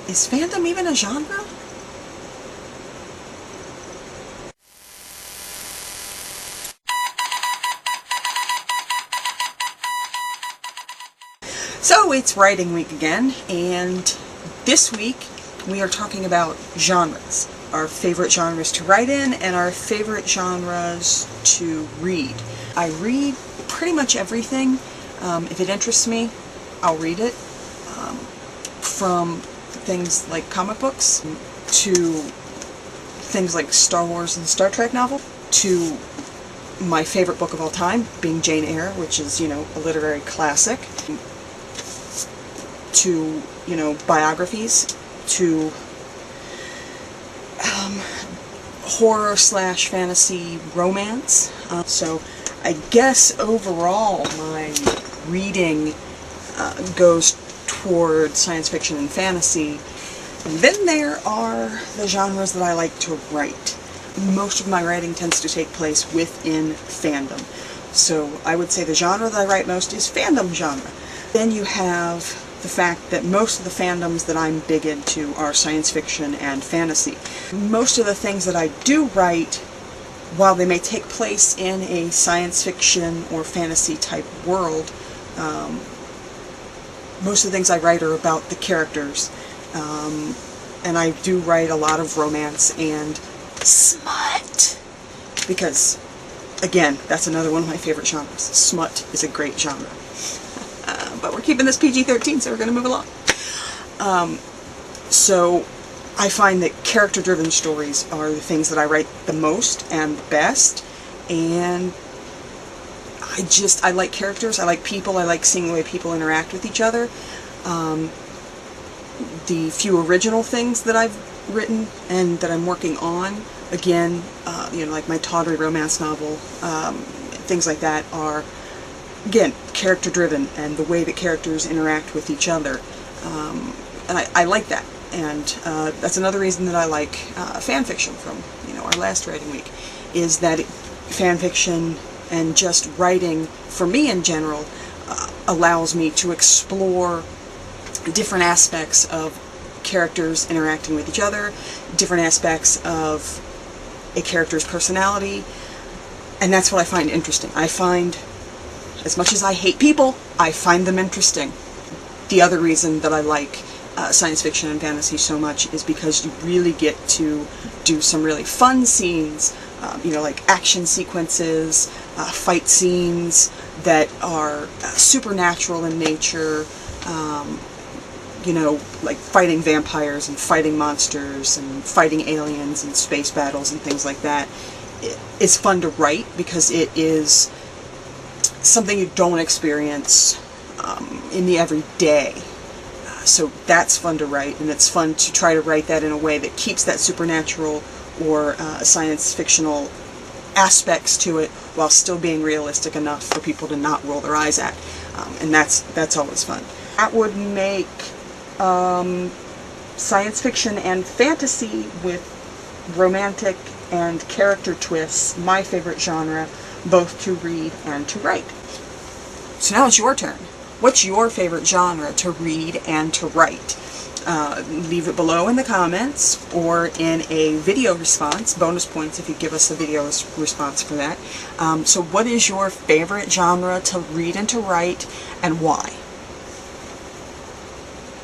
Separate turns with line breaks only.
Is fandom even a genre? So it's writing week again, and this week we are talking about genres. Our favorite genres to write in and our favorite genres to read. I read pretty much everything. If it interests me, I'll read it. From things like comic books to things like Star Wars and Star Trek novel to my favorite book of all time, being Jane Eyre, which is, a literary classic, to, biographies, to horror/fantasy romance. So I guess overall my reading goes toward science fiction and fantasy. And then there are the genres that I like to write. Most of my writing tends to take place within fandom. So I would say the genre that I write most is fandom genre. Then you have the fact that most of the fandoms that I'm big into are science fiction and fantasy. Most of the things that I do write, while they may take place in a science fiction or fantasy type world, most of the things I write are about the characters. And I do write a lot of romance and smut. Because, again, that's another one of my favorite genres. Smut is a great genre. But we're keeping this PG-13, so we're going to move along. So I find that character-driven stories are the things that I write the most and the best. And I like characters, I like people, I like seeing the way people interact with each other. The few original things that I've written and that I'm working on, again, like my tawdry romance novel, things like that are, again, character-driven, and the way that characters interact with each other. And I like that. And that's another reason that I like fan fiction from, our last writing week, is that fan fiction and just writing, for me in general, allows me to explore different aspects of characters interacting with each other, different aspects of a character's personality, and that's what I find interesting. I find, as much as I hate people, I find them interesting. The other reason that I like science fiction and fantasy so much is because you really get to do some really fun scenes, like action sequences, fight scenes that are supernatural in nature, like fighting vampires and fighting monsters and fighting aliens and space battles and things like that. It's fun to write because it is something you don't experience in the everyday. So that's fun to write, and it's fun to try to write that in a way that keeps that supernatural or science fictional aspects to it while still being realistic enough for people to not roll their eyes at. And that's always fun. That would make science fiction and fantasy with romantic and character twists my favorite genre, both to read and to write. So now it's your turn. What's your favorite genre to read and to write? Leave it below in the comments or in a video response. Bonus points if you give us a video response for that. So what is your favorite genre to read and to write, and why?